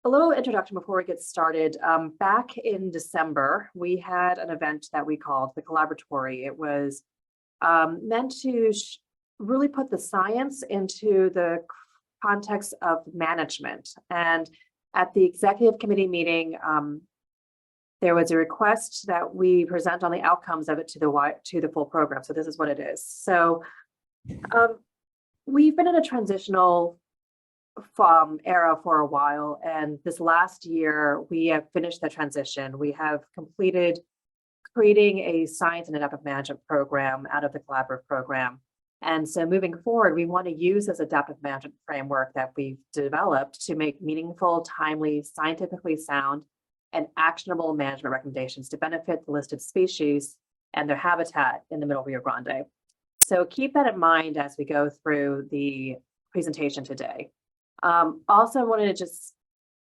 a little introduction before we get started. Back in December, we had an event that we called the Collaboratory. It was meant to really put the science into the context of management. And at the executive committee meeting, there was a request that we present on the outcomes of it to the full program. So this is what it is. So we've been in a transitional era for a while, and this last year we have finished the transition. We have completed creating a science and adaptive management program out of the collaborative program. And so moving forward, we want to use this adaptive management framework that we've developed to make meaningful, timely, scientifically sound, and actionable management recommendations to benefit the listed species and their habitat in the Middle Rio Grande. So keep that in mind as we go through the presentation today. Also, I wanted to just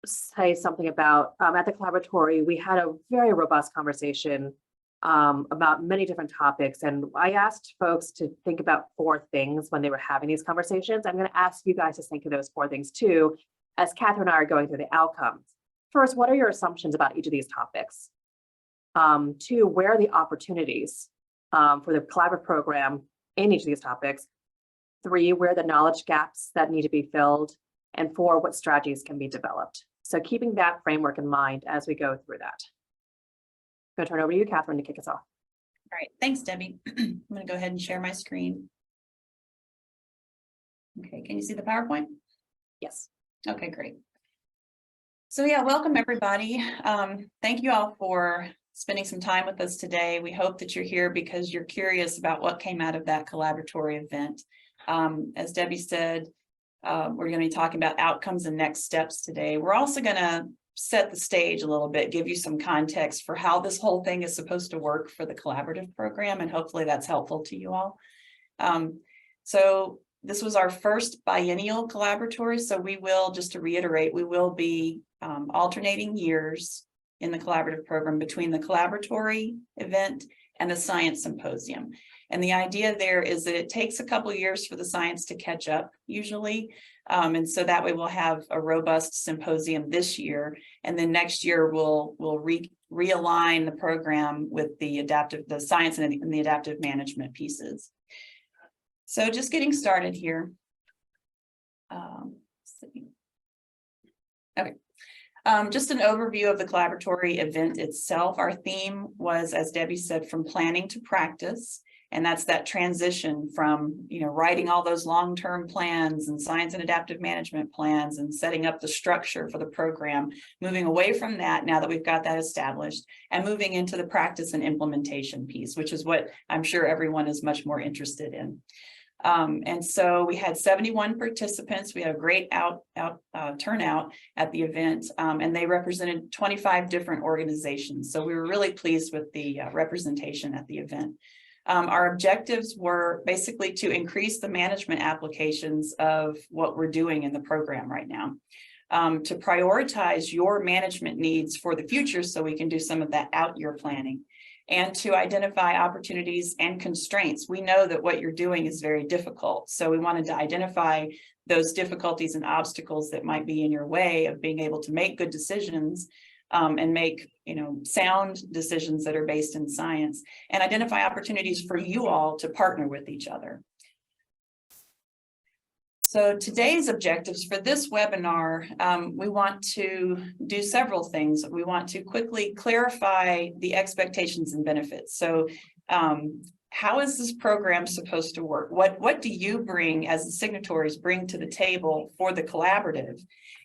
say something about at the Collaboratory, we had a very robust conversation about many different topics. And I asked folks to think about 4 things when they were having these conversations. I'm going to ask you guys to think of those 4 things too, as Catherine and I are going through the outcomes. First, what are your assumptions about each of these topics? 2, where are the opportunities for the collaborative program in each of these topics? 3, where are the knowledge gaps that need to be filled? And 4, what strategies can be developed? So keeping that framework in mind as we go through that. I'm going to turn over to you, Catherine, to kick us off. All right, thanks, Debbie. I'm going to go ahead and share my screen. Okay, can you see the PowerPoint? Yes. Okay, great. So yeah, welcome everybody. Thank you all for spending some time with us today. We hope that you're here because you're curious about what came out of that collaboratory event. As Debbie said, we're going to be talking about outcomes and next steps today. We're also going to set the stage a little bit, give you some context for how this whole thing is supposed to work for the collaborative program, and hopefully that's helpful to you all. So this was our first biennial collaboratory, so we will, just to reiterate, we will be alternating years in the collaborative program between the collaboratory event and the science symposium. And the idea there is that it takes a couple of years for the science to catch up usually. And so that way we'll have a robust symposium this year. And then next year we'll realign the program with the science and the adaptive management pieces. So just getting started here. Okay. Just an overview of the collaboratory event itself. Our theme was, as Debbie said, from planning to practice. And that's that transition from, writing all those long-term plans and science and adaptive management plans and setting up the structure for the program, moving away from that now that we've got that established and moving into the practice and implementation piece, which is what I'm sure everyone is much more interested in. And so we had 71 participants. We had a great turnout at the event, and they represented 25 different organizations. So we were really pleased with the representation at the event. Our objectives were basically to increase the management applications of what we're doing in the program right now, to prioritize your management needs for the future so we can do some of that out-year planning, and to identify opportunities and constraints. We know that what you're doing is very difficult, so we wanted to identify those difficulties and obstacles that might be in your way of being able to make good decisions and make sound decisions that are based in science, and identify opportunities for you all to partner with each other. So today's objectives for this webinar, we want to do several things. We want to quickly clarify the expectations and benefits. So how is this program supposed to work? What do you bring as the signatories bring to the table for the collaborative?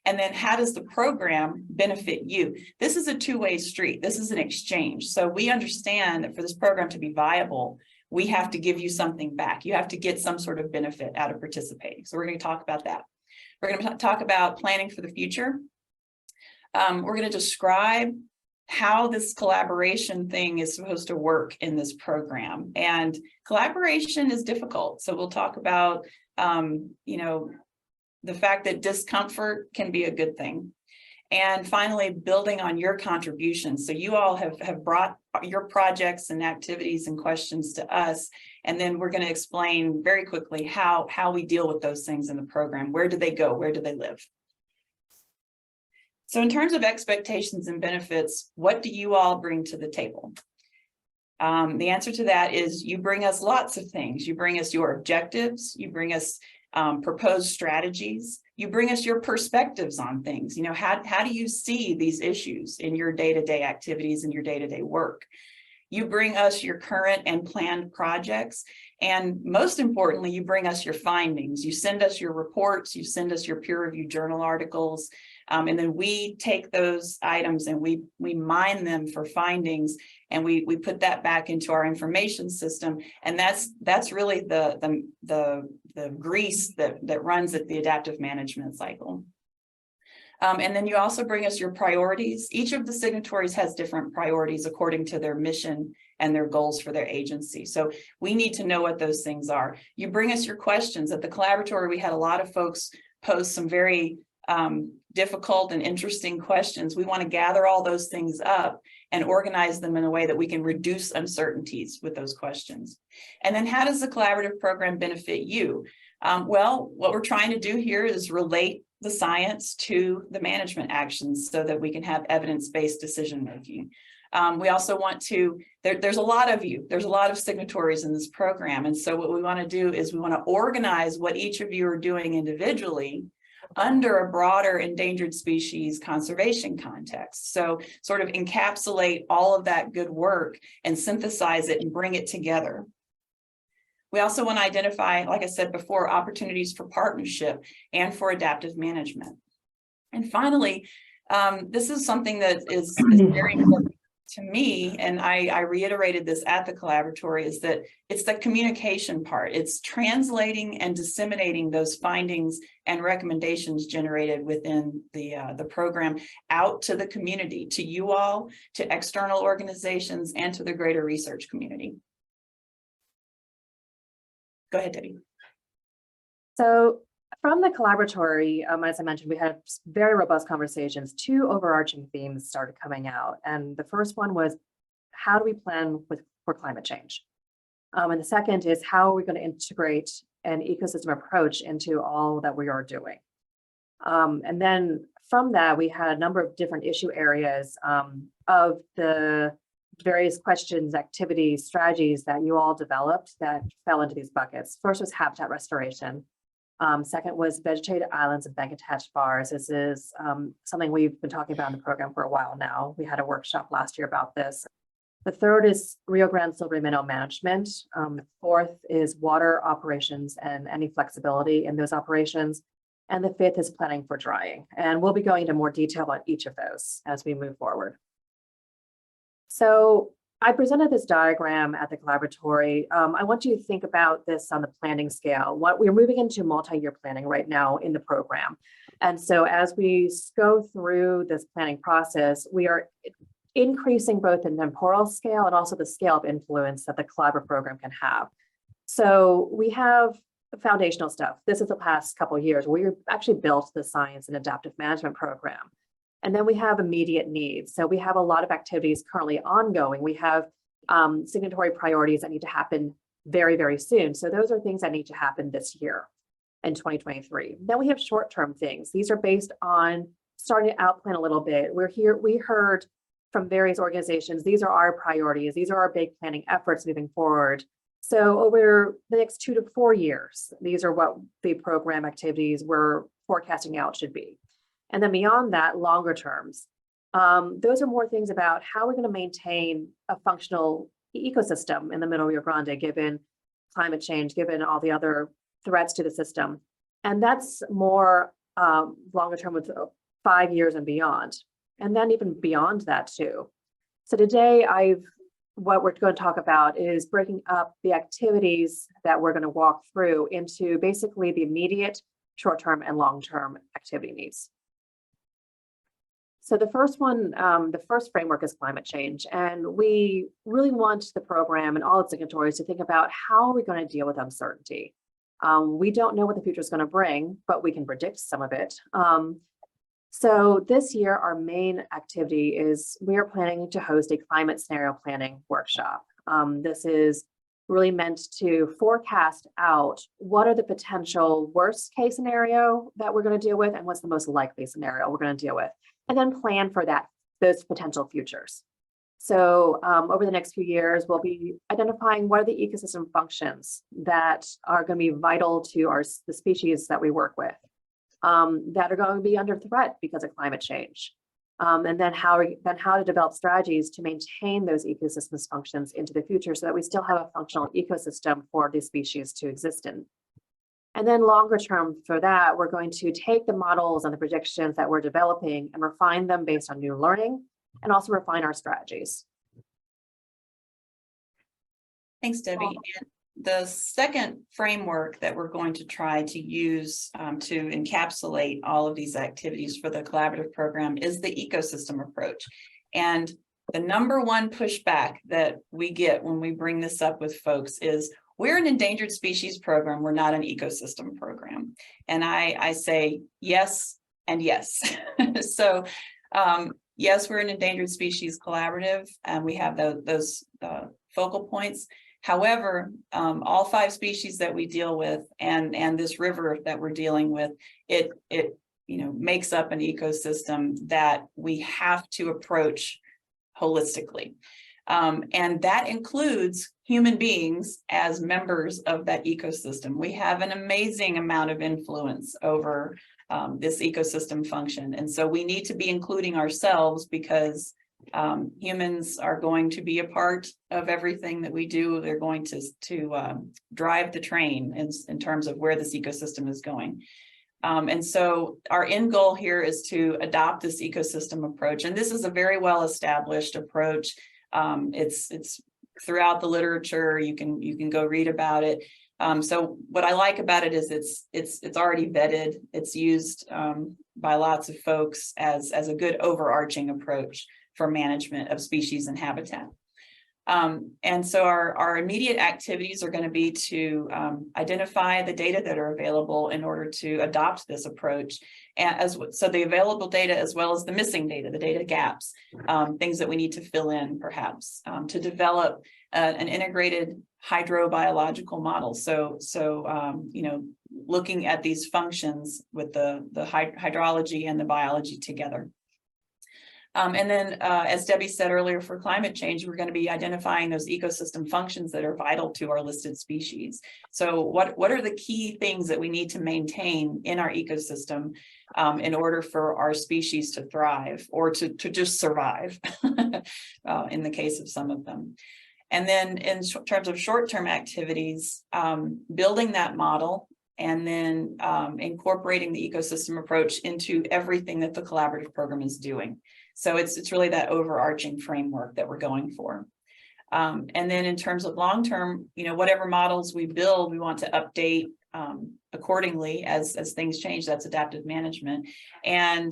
And then how does the program benefit you? This is a two-way street. This is an exchange. So we understand that for this program to be viable, we have to give you something back. You have to get some sort of benefit out of participating. So we're going to talk about that. We're going to talk about planning for the future. We're going to describe how this collaboration thing is supposed to work in this program. And collaboration is difficult. So we'll talk about, the fact that discomfort can be a good thing. And finally, building on your contributions. So you all have brought your projects and activities and questions to us. And then we're going to explain very quickly how we deal with those things in the program. Where do they go? Where do they live? So in terms of expectations and benefits, what do you all bring to the table? The answer to that is you bring us lots of things. You bring us your objectives, you bring us proposed strategies, you bring us your perspectives on things. You know, how do you see these issues in your day-to-day activities and your day-to-day work? You bring us your current and planned projects. And most importantly, you bring us your findings. You send us your reports, you send us your peer-reviewed journal articles, and then we take those items and we mine them for findings, and we put that back into our information system. And that's really the grease that runs at the adaptive management cycle. And then you also bring us your priorities. Each of the signatories has different priorities according to their mission and their goals for their agency. So we need to know what those things are. You bring us your questions. At the Collaboratory, we had a lot of folks post some very difficult and interesting questions. We want to gather all those things up and organize them in a way that we can reduce uncertainties with those questions. And then how does the collaborative program benefit you? Well, what we're trying to do here is relate the science to the management actions so that we can have evidence-based decision making. We also want to, there's a lot of you, there's a lot of signatories in this program. And so what we want to do is we want to organize what each of you are doing individually under a broader endangered species conservation context. So sort of encapsulate all of that good work and synthesize it and bring it together. We also want to identify, like I said before, opportunities for partnership and for adaptive management. And finally, this is something that is very important to me, and I reiterated this at the Collaboratory, is that it's the communication part. It's translating and disseminating those findings and recommendations generated within the program out to the community, to you all, to external organizations, and to the greater research community. Go ahead, Debbie. So from the Collaboratory, as I mentioned, we had very robust conversations. Two overarching themes started coming out. And the first one was, how do we plan for climate change? And the second is, how are we going to integrate an ecosystem approach into all that we are doing? And then from that, we had a number of different issue areas of the various questions, activities, strategies that you all developed that fell into these buckets. First was habitat restoration. Second was vegetated islands and bank attached bars. This is something we've been talking about in the program for a while now. We had a workshop last year about this. The third is Rio Grande Silvery minnow management. The fourth is water operations and any flexibility in those operations. And the fifth is planning for drying. And we'll be going into more detail on each of those as we move forward. So I presented this diagram at the Collaboratory. I want you to think about this on the planning scale. We're moving into multi-year planning right now in the program. And so as we go through this planning process, we are increasing both the temporal scale and also the scale of influence that the Collaboratory program can have. So we have foundational stuff. This is the past couple of years. We actually built the science and adaptive management program. And then we have immediate needs. So we have a lot of activities currently ongoing. We have signatory priorities that need to happen very, very soon. So those are things that need to happen this year in 2023. Then we have short-term things. These are based on starting to outplan a little bit. We heard from various organizations, these are our priorities. These are our big planning efforts moving forward. So over the next 2 to 4 years, these are what the program activities we're forecasting out should be. And then beyond that, longer terms, those are more things about how we're going to maintain a functional ecosystem in the Middle Rio Grande, given climate change, given all the other threats to the system. And that's more longer term, with 5 years and beyond, and then even beyond that too. So today, what we're going to talk about is breaking up the activities that we're going to walk through into basically the immediate, short-term, and long-term activity needs. So the first one, the first framework is climate change. And we really want the program and all its signatories to think about how are we going to deal with uncertainty. We don't know what the future is going to bring, but we can predict some of it. So this year, our main activity is we are planning to host a climate scenario planning workshop. This is really meant to forecast out what are the potential worst case scenario that we're going to deal with and what's the most likely scenario we're going to deal with. and then plan for those potential futures. So over the next few years, we'll be identifying what are the ecosystem functions that are going to be vital to the species that we work with, that are going to be under threat because of climate change. And then how to develop strategies to maintain those ecosystems functions into the future so that we still have a functional ecosystem for these species to exist in. And then longer term for that, we're going to take the models and the predictions that we're developing and refine them based on new learning, and also refine our strategies. Thanks, Debbie. And the second framework that we're going to try to use to encapsulate all of these activities for the collaborative program is the ecosystem approach. And the number one pushback that we get when we bring this up with folks is, we're an endangered species program, we're not an ecosystem program. And I say yes and yes. So yes, we're an endangered species collaborative, and we have those focal points. However, all 5 species that we deal with, and this river that we're dealing with, it makes up an ecosystem that we have to approach holistically. And that includes human beings as members of that ecosystem. We have an amazing amount of influence over this ecosystem function. And so we need to be including ourselves, because humans are going to be a part of everything that we do. They're going to drive the train in terms of where this ecosystem is going. And so our end goal here is to adopt this ecosystem approach. And this is a very well-established approach. It's throughout the literature. You can go read about it. So what I like about it is it's already vetted. It's used by lots of folks as a good overarching approach for management of species and habitat. And so our immediate activities are going to be to identify the data that are available in order to adopt this approach. And so the available data, as well as the missing data, the data gaps, things that we need to fill in perhaps, to develop an integrated hydrobiological model. So looking at these functions with the hydrology and the biology together. And then, as Debbie said earlier, for climate change, we're going to be identifying those ecosystem functions that are vital to our listed species. So what are the key things that we need to maintain in our ecosystem in order for our species to thrive, or to just survive in the case of some of them? And then in terms of short-term activities, building that model, and then incorporating the ecosystem approach into everything that the collaborative program is doing. So it's really that overarching framework that we're going for. And then in terms of long-term, whatever models we build, we want to update accordingly as things change. That's adaptive management, and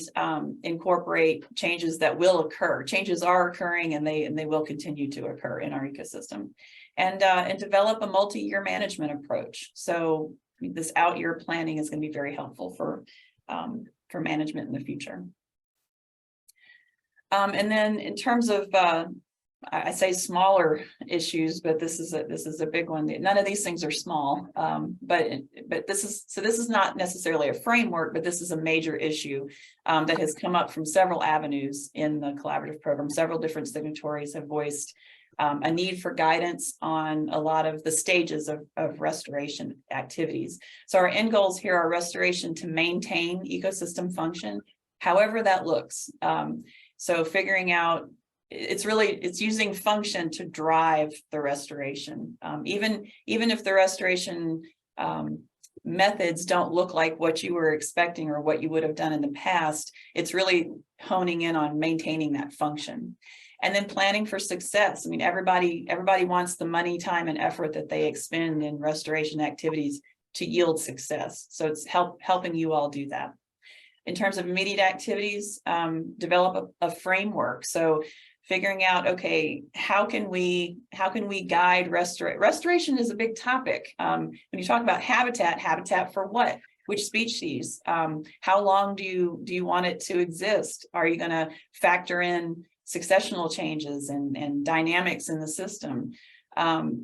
incorporate changes that will occur. Changes are occurring, and they will continue to occur in our ecosystem, and develop a multi-year management approach. So this out-year planning is going to be very helpful for management in the future. And then in terms of, I say smaller issues, but this is a big one. None of these things are small, but this is not necessarily a framework, but this is a major issue that has come up from several avenues in the collaborative program. Several different signatories have voiced a need for guidance on a lot of the stages of restoration activities. So our end goals here are restoration to maintain ecosystem function, however that looks. So figuring out, it's using function to drive the restoration. Even if the restoration methods don't look like what you were expecting or what you would have done in the past, it's really honing in on maintaining that function. And then planning for success. I mean, everybody wants the money, time, and effort that they expend in restoration activities to yield success. So it's helping you all do that. In terms of immediate activities, develop a framework. So figuring out, okay, how can we guide restoration? Restoration is a big topic. When you talk about habitat for what? Which species? How long do you want it to exist? Are you going to factor in successional changes and dynamics in the system?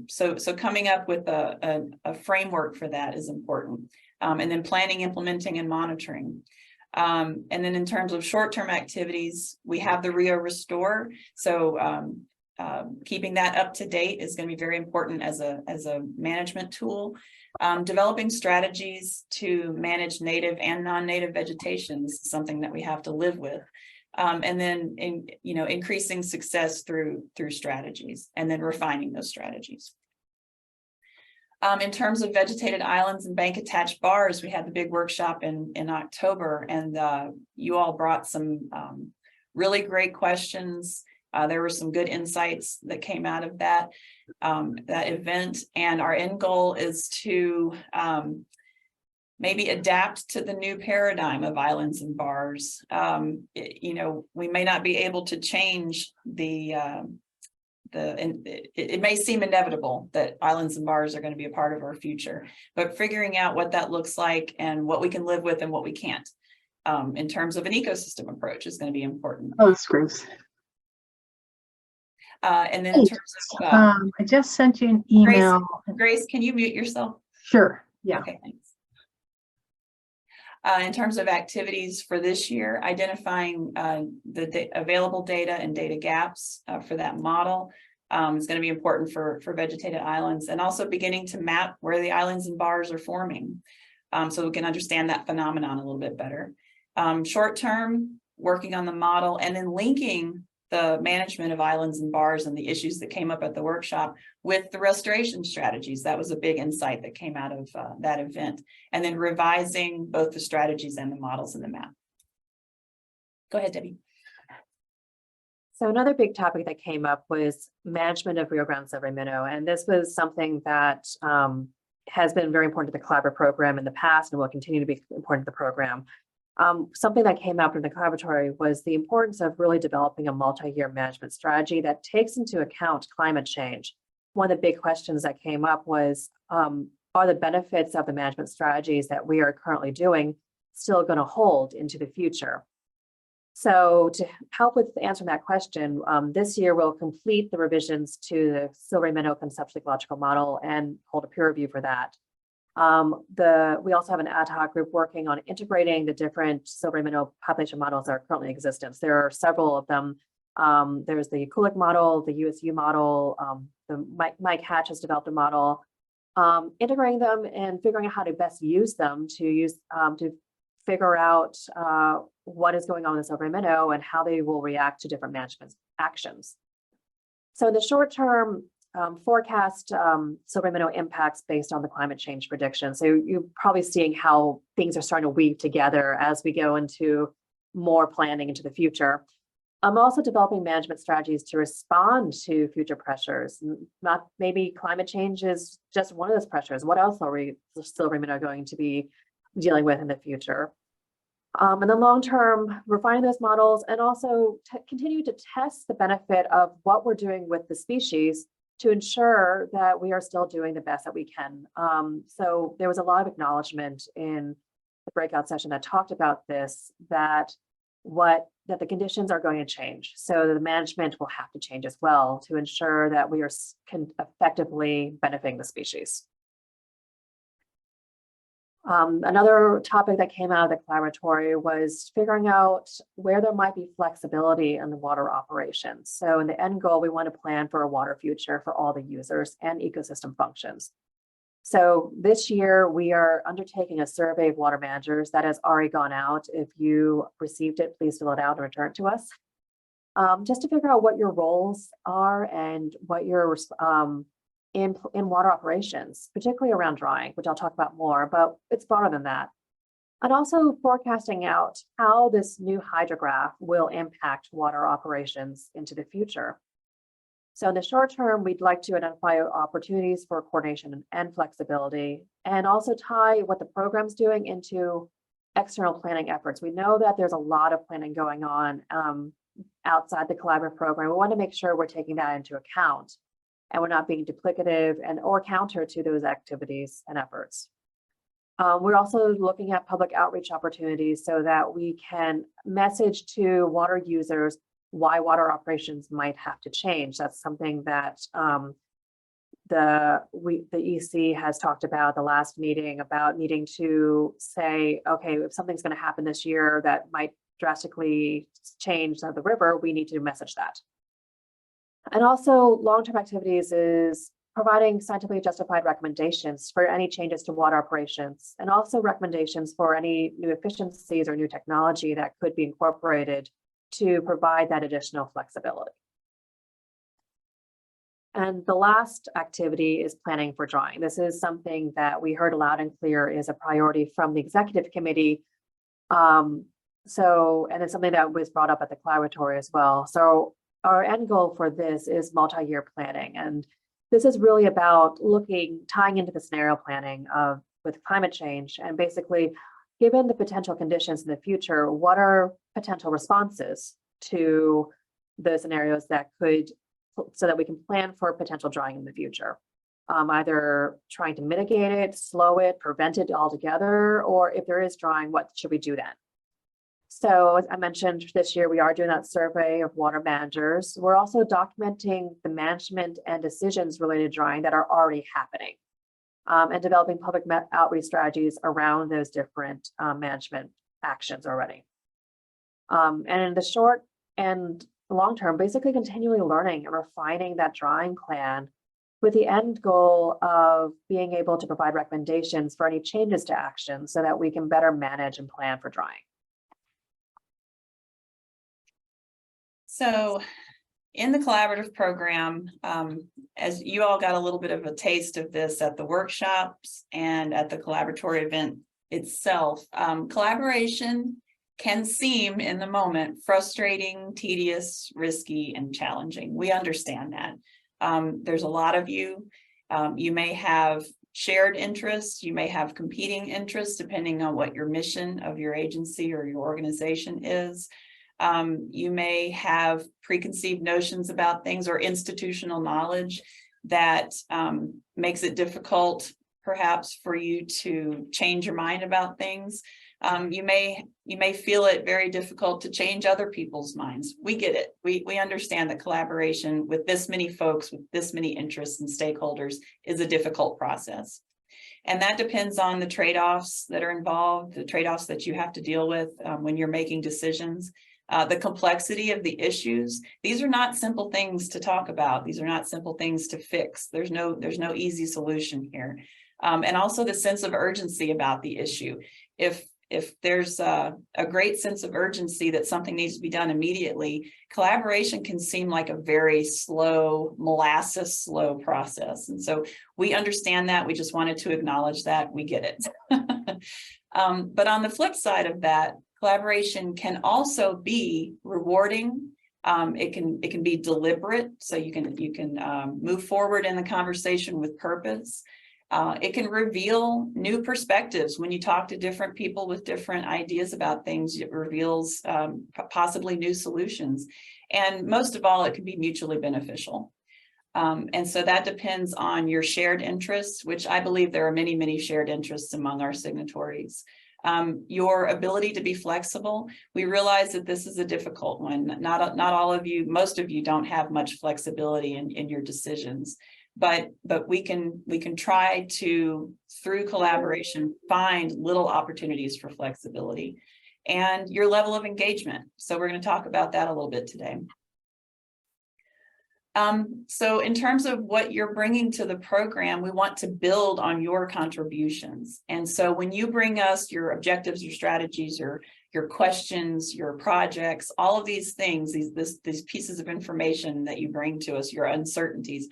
So coming up with a framework for that is important. And then planning, implementing, and monitoring. And then in terms of short-term activities, we have the Rio Restore. So keeping that up to date is going to be very important as a management tool. Developing strategies to manage native and non-native vegetation is something that we have to live with. And then increasing success through strategies, and then refining those strategies. In terms of vegetated islands and bank attached bars, we had the big workshop in October, and you all brought some really great questions. There were some good insights that came out of that event, and our end goal is to maybe adapt to the new paradigm of islands and bars. We may not be able to change it may seem inevitable that islands and bars are going to be a part of our future, but figuring out what that looks like and what we can live with and what we can't in terms of an ecosystem approach is going to be important. Oh, that's gross. And then in terms of I just sent you an email. Grace, can you mute yourself? Sure. Yeah. Okay, thanks. In terms of activities for this year, identifying the available data and data gaps for that model is going to be important for vegetated islands, and also beginning to map where the islands and bars are forming so we can understand that phenomenon a little bit better. Short term, working on the model, and then linking the management of islands and bars and the issues that came up at the workshop with the restoration strategies. That was a big insight that came out of that event. And then revising both the strategies and the models in the map. Go ahead, Debbie. So another big topic that came up was management of Rio Grande Silvery Minnow. And this was something that has been very important to the Collaboratory program in the past and will continue to be important to the program. Something that came out from the Collaboratory was the importance of really developing a multi-year management strategy that takes into account climate change. One of the big questions that came up was, are the benefits of the management strategies that we are currently doing still going to hold into the future? So to help with answering that question, this year we'll complete the revisions to the Silvery Minnow conceptual ecological model and hold a peer review for that. We also have an ad hoc group working on integrating the different Silvery Minnow population models that are currently in existence. There are several of them. There's the Kulik model, the USU model, Mike Hatch has developed a model. Integrating them and figuring out how to best use them to figure out what is going on in the Silvery Minnow and how they will react to different management actions. So in the short term, forecast Silvery Minnow impacts based on the climate change prediction. So you're probably seeing how things are starting to weave together as we go into more planning into the future. I'm also developing management strategies to respond to future pressures. Not maybe climate change is just one of those pressures. What else are we Silvery Minnow going to be dealing with in the future? In the long term, refine those models and also continue to test the benefit of what we're doing with the species to ensure that we are still doing the best that we can. So there was a lot of acknowledgement in the breakout session that talked about this, that the conditions are going to change. So the management will have to change as well to ensure that we are effectively benefiting the species. Another topic that came out of the Collaboratory was figuring out where there might be flexibility in the water operations. So in the end goal, we want to plan for a water future for all the users and ecosystem functions. So this year, we are undertaking a survey of water managers that has already gone out. If you received it, please fill it out and return it to us. Just to figure out what your roles are and what your in water operations, particularly around drying, which I'll talk about more, but it's broader than that. And also forecasting out how this new hydrograph will impact water operations into the future. So in the short term, we'd like to identify opportunities for coordination and flexibility, and also tie what the program's doing into external planning efforts. We know that there's a lot of planning going on outside the collaborative program. We want to make sure we're taking that into account and we're not being duplicative or counter to those activities and efforts. We're also looking at public outreach opportunities so that we can message to water users why water operations might have to change. That's something that the EC has talked about the last meeting about needing to say, okay, if something's going to happen this year that might drastically change the river, we need to message that. And also long-term activities is providing scientifically justified recommendations for any changes to water operations, and also recommendations for any new efficiencies or new technology that could be incorporated to provide that additional flexibility. And the last activity is planning for drawing. This is something that we heard loud and clear is a priority from the executive committee. And it's something that was brought up at the collaboratory as well. So our end goal for this is multi-year planning. And this is really about tying into the scenario planning with climate change, and basically, given the potential conditions in the future, what are potential responses to the scenarios that could, so that we can plan for potential drying in the future. Either trying to mitigate it, slow it, prevent it altogether, or if there is drying, what should we do then? So as I mentioned, this year we are doing that survey of water managers. We're also documenting the management and decisions related to drying that are already happening, and developing public outreach strategies around those different management actions already. And in the short and long term, basically continually learning and refining that drying plan with the end goal of being able to provide recommendations for any changes to action so that we can better manage and plan for drying. So in the collaborative program, as you all got a little bit of a taste of this at the workshops and at the collaboratory event itself, collaboration can seem in the moment frustrating, tedious, risky, and challenging. We understand that. There's a lot of you. You may have shared interests, you may have competing interests, depending on what your mission of your agency or your organization is. You may have preconceived notions about things or institutional knowledge that makes it difficult, perhaps, for you to change your mind about things. You may feel it very difficult to change other people's minds. We get it. We understand that collaboration with this many folks, with this many interests and stakeholders is a difficult process. And that depends on the trade-offs that are involved, the trade-offs that you have to deal with when you're making decisions. The complexity of the issues. These are not simple things to talk about. These are not simple things to fix. There's no easy solution here. And also the sense of urgency about the issue. If there's a great sense of urgency that something needs to be done immediately, collaboration can seem like a very slow, molasses slow process. And so we understand that. We just wanted to acknowledge that. We get it. But on the flip side of that, collaboration can also be rewarding. It can be deliberate, so you can move forward in the conversation with purpose. It can reveal new perspectives. When you talk to different people with different ideas about things, it reveals possibly new solutions. And most of all, it can be mutually beneficial. And so that depends on your shared interests, which I believe there are many, many shared interests among our signatories. Your ability to be flexible. We realize that this is a difficult one. Not all of you, most of you don't have much flexibility in your decisions, but we can try to, through collaboration, find little opportunities for flexibility, and your level of engagement. So we're going to talk about that a little bit today. So in terms of what you're bringing to the program, we want to build on your contributions. And so when you bring us your objectives, your strategies, your questions, your projects, all of these things, these pieces of information that you bring to us, your uncertainties,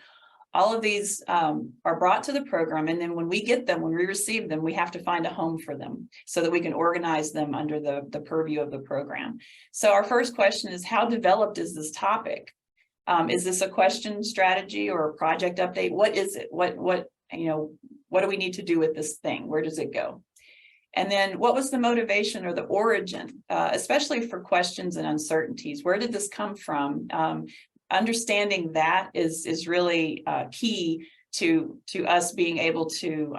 all of these are brought to the program. And then when we get them, when we receive them, we have to find a home for them so that we can organize them under the purview of the program. So our first question is, how developed is this topic? Is this a question strategy or a project update? What is it? What do we need to do with this thing? Where does it go? And then what was the motivation or the origin, especially for questions and uncertainties? Where did this come from? Understanding that is really key to us being able to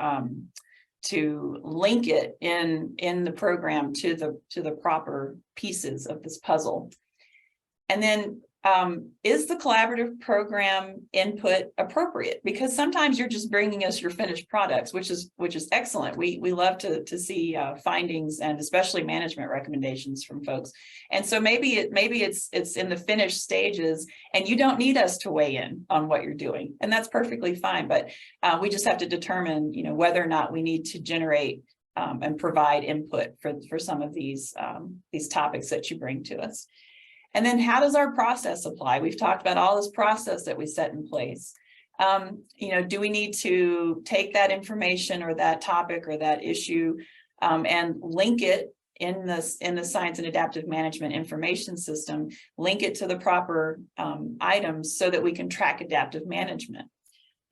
link it in the program to the proper pieces of this puzzle. And then Is the collaborative program input appropriate? Because sometimes you're just bringing us your finished products, which is excellent. We love to see findings and especially management recommendations from folks. And so maybe it's in the finished stages, and you don't need us to weigh in on what you're doing, and that's perfectly fine. But we just have to determine, whether or not we need to generate and provide input for some of these topics that you bring to us. And then how does our process apply? We've talked about all this process that we set in place. Do we need to take that information or that topic or that issue and link it in the Science and Adaptive Management Information System, link it to the proper items so that we can track adaptive management?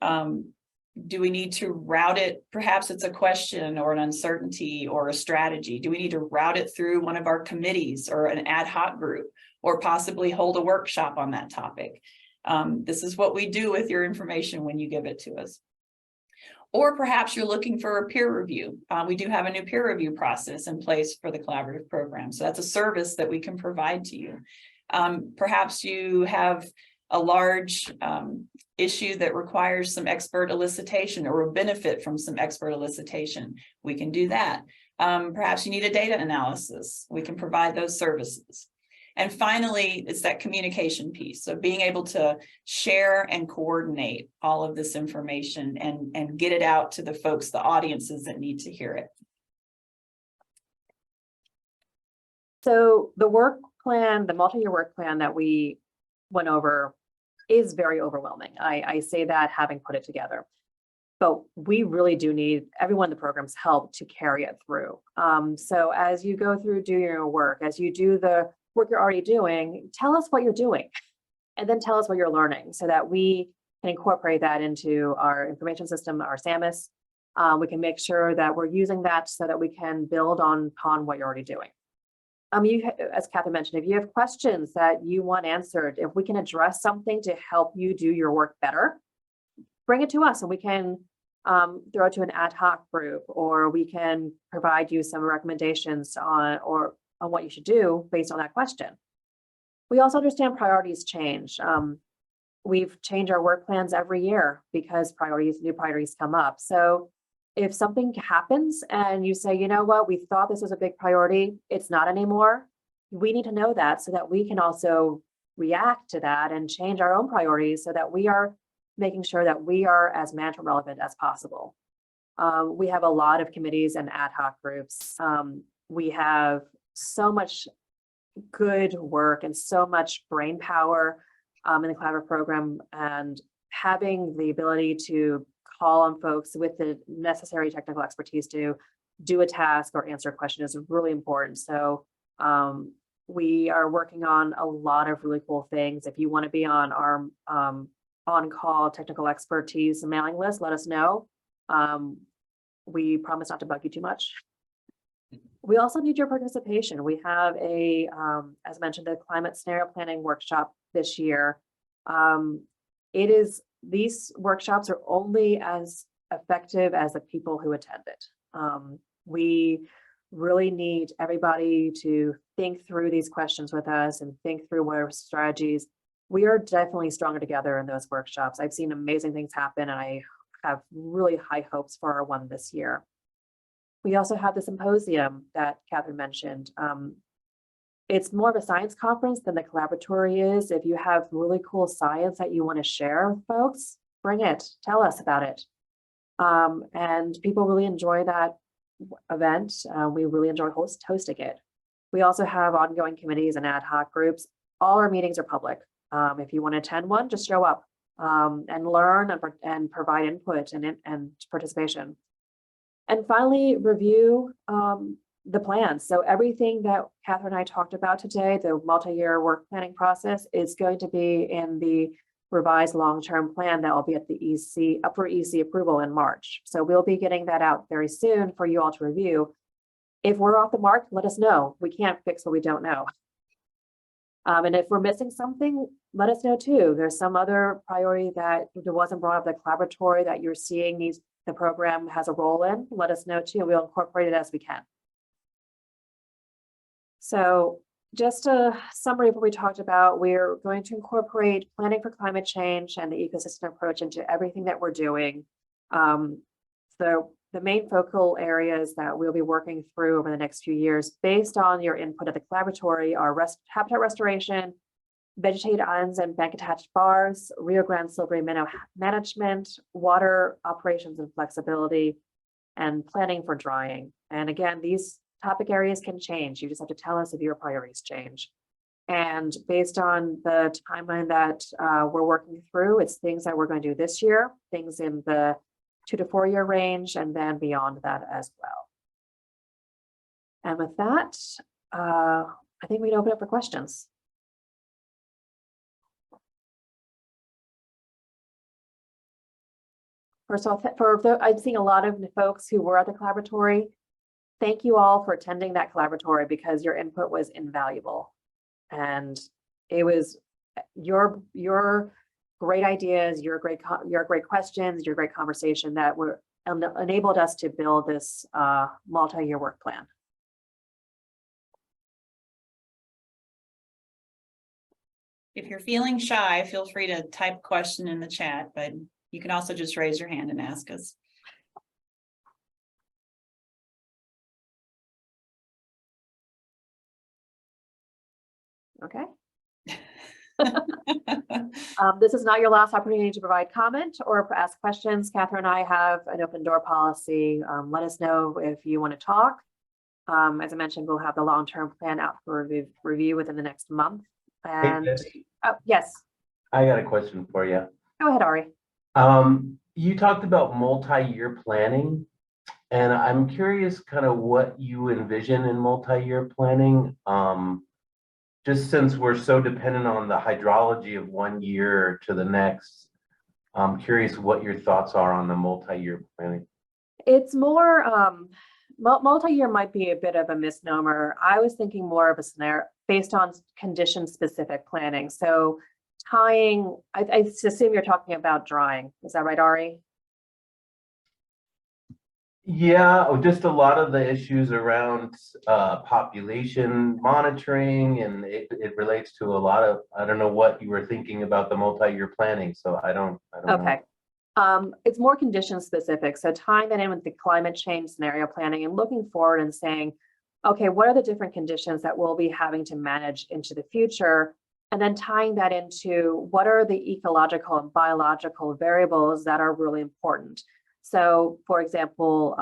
Do we need to route it? Perhaps it's a question or an uncertainty or a strategy. Do we need to route it through one of our committees or an ad hoc group, or possibly hold a workshop on that topic? This is what we do with your information when you give it to us. Or perhaps you're looking for a peer review. We do have a new peer review process in place for the collaborative program. So that's a service that we can provide to you. Perhaps you have a large issue that requires some expert elicitation or will benefit from some expert elicitation. We can do that. Perhaps you need a data analysis. We can provide those services. And finally, it's that communication piece. So being able to share and coordinate all of this information and get it out to the folks, the audiences that need to hear it. So the work plan, the multi-year work plan that we went over is very overwhelming. I say that having put it together. But we really do need everyone in the program's help to carry it through. So as you go through, do your work, as you do the work you're already doing, tell us what you're doing, and then tell us what you're learning so that we can incorporate that into our information system, our SAMIS. We can make sure that we're using that so that we can build upon what you're already doing. As Catherine mentioned, if you have questions that you want answered, if we can address something to help you do your work better, bring it to us and we can throw it to an ad hoc group, or we can provide you some recommendations on what you should do based on that question. We also understand priorities change. We've changed our work plans every year because new priorities come up. So if something happens and you say, you know what, we thought this was a big priority, it's not anymore, we need to know that so that we can also react to that and change our own priorities so that we are making sure that we are as management relevant as possible. We have a lot of committees and ad hoc groups. We have so much good work and so much brain power in the collaborative program, and having the ability to call on folks with the necessary technical expertise to do a task or answer a question is really important. So we are working on a lot of really cool things. If you want to be on our on-call technical expertise mailing list, let us know. We promise not to bug you too much. We also need your participation. We have as mentioned, the climate scenario planning workshop this year. These workshops are only as effective as the people who attend it. We really need everybody to think through these questions with us and think through what our strategies. We are definitely stronger together in those workshops. I've seen amazing things happen, and I have really high hopes for our one this year. We also have the symposium that Catherine mentioned. It's more of a science conference than the Collaboratory is. If you have really cool science that you want to share with folks, bring it, tell us about it. And people really enjoy that event. We really enjoy hosting it. We also have ongoing committees and ad hoc groups. All our meetings are public. If you want to attend one, just show up and learn and provide input and participation. And finally, review the plans. So everything that Catherine and I talked about today, the multi-year work planning process, is going to be in the revised long-term plan that will be at the EC, up for EC approval in March. So we'll be getting that out very soon for you all to review. If we're off the mark, let us know. We can't fix what we don't know. And if we're missing something, let us know too. There's some other priority that wasn't brought up, the Collaboratory that you're seeing the program has a role in, let us know too. We'll incorporate it as we can. So just a summary of what we talked about. We're going to incorporate planning for climate change and the ecosystem approach into everything that we're doing. So the main focal areas that we'll be working through over the next few years, based on your input at the Collaboratory, are habitat restoration, vegetated islands and bank attached bars, Rio Grande Silvery Minnow management, water operations and flexibility, and planning for drying. And again, these topic areas can change. You just have to tell us if your priorities change. And based on the timeline that we're working through, it's things that we're going to do this year, things in the 2 to 4 year range, and then beyond that as well. And with that, I think we'd open up for questions. First of all, I've seen a lot of folks who were at the Collaboratory. Thank you all for attending that Collaboratory because your input was invaluable. And it was your great ideas, your great questions, your great conversation that were enabled us to build this multi-year work plan. If you're feeling shy, feel free to type a question in the chat, but you can also just raise your hand and ask us. Okay. This is not your last opportunity to provide comment or ask questions. Catherine and I have an open door policy. Let us know if you want to talk. As I mentioned, we'll have the long-term plan out for review within the next month. And yes. I got a question for you. Go ahead, Ari. You talked about multi-year planning, and I'm curious kind of what you envision in multi-year planning. Just since we're so dependent on the hydrology of 1 year to the next, I'm curious what your thoughts are on the multi-year planning. It's more, multi-year might be a bit of a misnomer. I was thinking more of a scenario based on condition-specific planning. So tying, I assume you're talking about drying. Is that right, Ari? Yeah, just a lot of the issues around population monitoring, and it relates to a lot of, I don't know what you were thinking about the multi-year planning, so I don't Okay. know. It's more condition specific. So tying that in with the climate change scenario planning and looking forward and saying, okay, what are the different conditions that we'll be having to manage into the future? And then tying that into what are the ecological and biological variables that are really important. So, for example,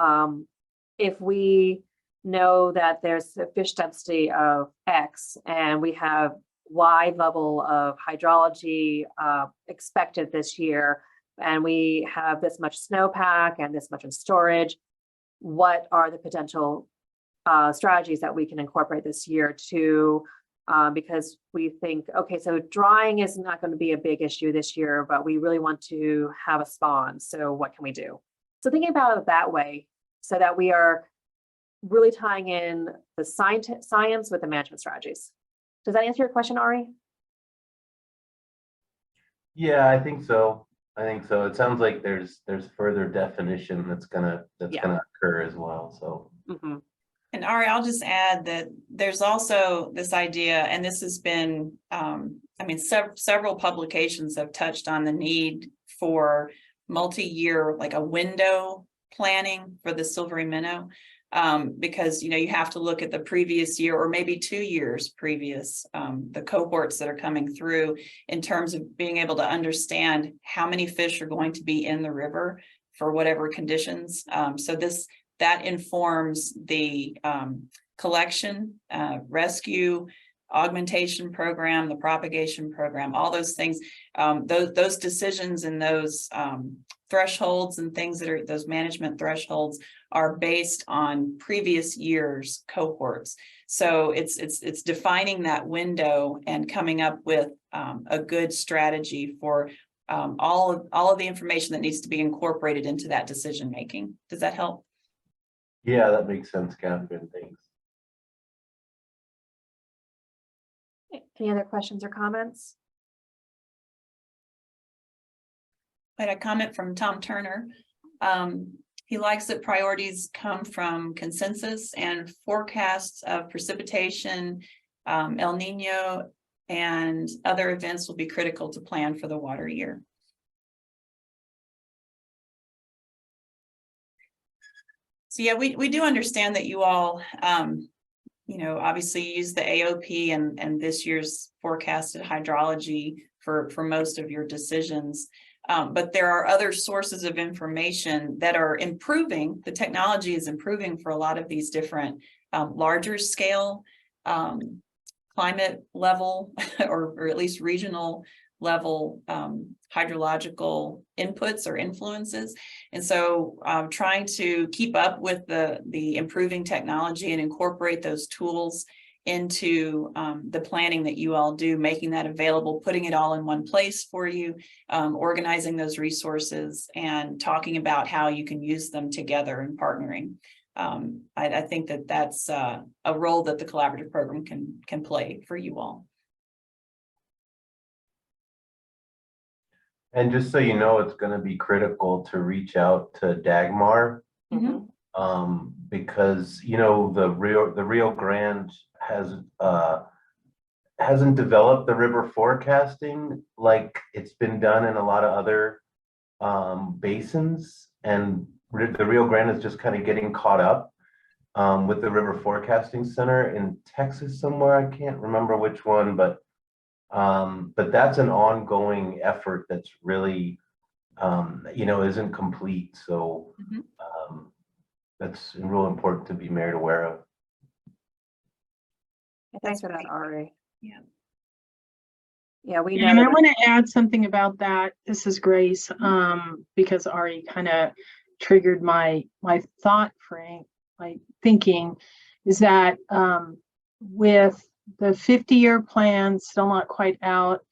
if we know that there's a fish density of X and we have Y level of hydrology expected this year, and we have this much snowpack and this much in storage, what are the potential strategies that we can incorporate this year to, because we think, okay, so drying is not going to be a big issue this year, but we really want to have a spawn. So what can we do? So thinking about it that way, so that we are really tying in the science with the management strategies. Does that answer your question, Ari? Yeah, I think so. It sounds like there's further definition that's gonna occur as well. So. Mm-hmm. And Ari, I'll just add that there's also this idea, and this has been, several publications have touched on the need for multi-year, like a window planning for the silvery minnow, because you have to look at the previous year or maybe 2 years previous, the cohorts that are coming through in terms of being able to understand how many fish are going to be in the river for whatever conditions. So that informs the collection, rescue, augmentation program, the propagation program, all those things, those decisions and those thresholds and things that are those management thresholds are based on previous years cohorts. So it's defining that window and coming up with a good strategy for all of the information that needs to be incorporated into that decision making. Does that help? Yeah, that makes sense, Catherine. Thanks. Any other questions or comments? I had a comment from Tom Turner. He likes that priorities come from consensus and forecasts of precipitation El Nino and other events will be critical to plan for the water year. So yeah, we do understand that you all, obviously use the AOP and this year's forecasted hydrology for most of your decisions. But there are other sources of information that are improving. The technology is improving for a lot of these different larger scale climate level or at least regional level hydrological inputs or influences. And so trying to keep up with the improving technology and incorporate those tools into the planning that you all do, making that available, putting it all in one place for you, organizing those resources and talking about how you can use them together and partnering. I think that that's a role that the collaborative program can play for you all. And just so you know, it's going to be critical to reach out to Dagmar, because the Rio Grande hasn't developed the river forecasting like it's been done in a lot of other basins, and the Rio Grande is just kind of getting caught up with the River Forecasting Center in Texas somewhere. I can't remember which one, but that's an ongoing effort that's really isn't complete. So that's real important to be made aware of. Thanks for that, Ari. Yeah. Yeah, we know And I that. want to add something about that. This is Grace, because Ari kind of triggered my thought frame, my thinking is that with the 50-year plan still not quite out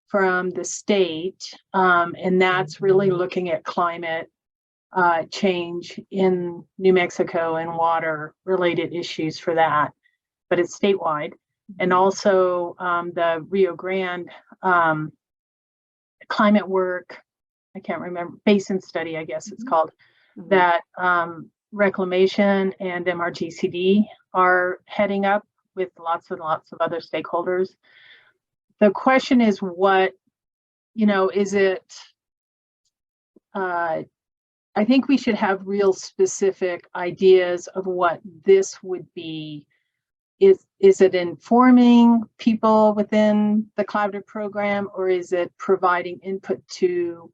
from the state, and that's really looking at climate change in New Mexico and water related issues for that, but it's statewide. And also the Rio Grande climate work, I can't remember, basin study, I guess it's called, that Reclamation and MRGCD are heading up with lots and lots of other stakeholders. The question is what, is it, I think we should have real specific ideas of what this would be. Is it informing people within the collaborative program, or is it providing input to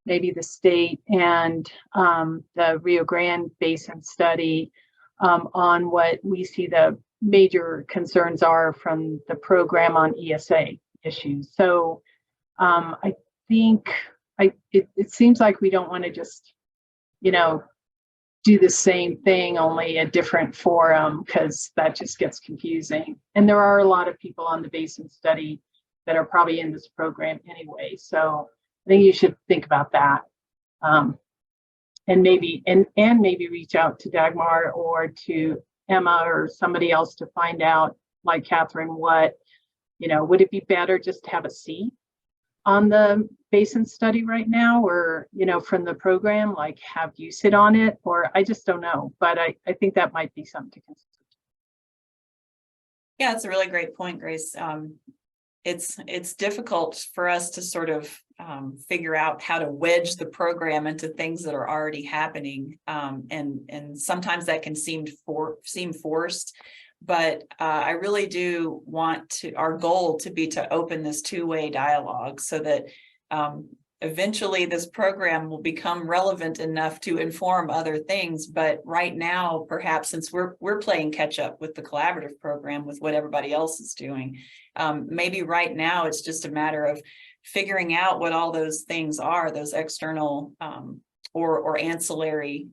maybe the state and the Rio Grande Basin study on what we see the major concerns are from the program on ESA issues? So I think it seems like we don't want to just, do the same thing, only a different forum, because that just gets confusing. And there are a lot of people on the basin study that are probably in this program anyway. So I think you should think about that. And maybe reach out to Dagmar or to Emma or somebody else to find out, like Catherine, what, would it be better just to have a seat on the basin study right now, or, from the program, like have you sit on it, or I just don't know, but I think that might be something to consider. Yeah, it's a really great point, Grace. It's difficult for us to sort of figure out how to wedge the program into things that are already happening, and sometimes that can seem forced. But I really do want our goal to be to open this two-way dialogue so that eventually this program will become relevant enough to inform other things. But right now, perhaps since we're playing catch up with the collaborative program with what everybody else is doing, maybe right now it's just a matter of figuring out what all those things are, those external or ancillary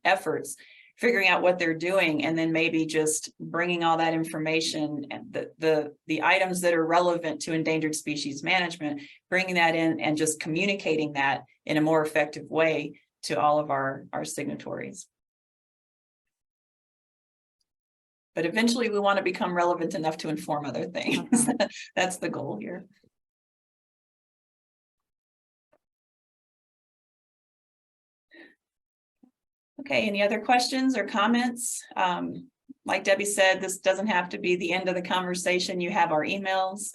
efforts, figuring out what they're doing, and then maybe just bringing all that information and the items that are relevant to endangered species management, bringing that in and just communicating that in a more effective way to all of our signatories. But eventually we want to become relevant enough to inform other things. That's the goal here. Okay, any other questions or comments? like Debbie said, this doesn't have to be the end of the conversation. You have our emails.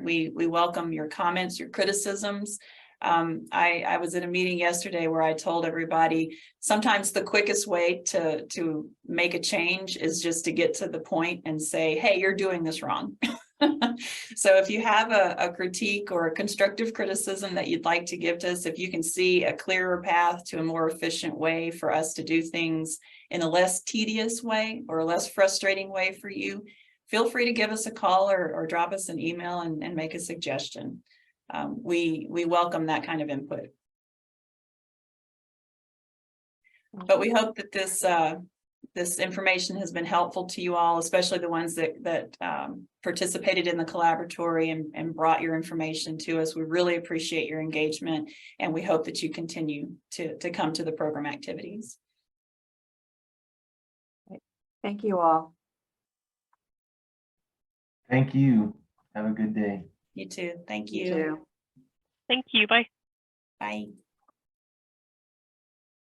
We welcome your comments, your criticisms. I was at a meeting yesterday where I told everybody sometimes the quickest way to make a change is just to get to the point and say, hey, you're doing this wrong. So if you have a critique or a constructive criticism that you'd like to give to us, if you can see a clearer path to a more efficient way for us to do things in a less tedious way or a less frustrating way for you, feel free to give us a call or drop us an email and make a suggestion. We welcome that kind of input. But we hope that this information has been helpful to you all, especially the ones that participated in the collaboratory and brought your information to us. We really appreciate your engagement, and we hope that you continue to come to the program activities. Thank you all. Thank you. Have a good day. You too. Thank You you. too. Thank you. Bye. Bye.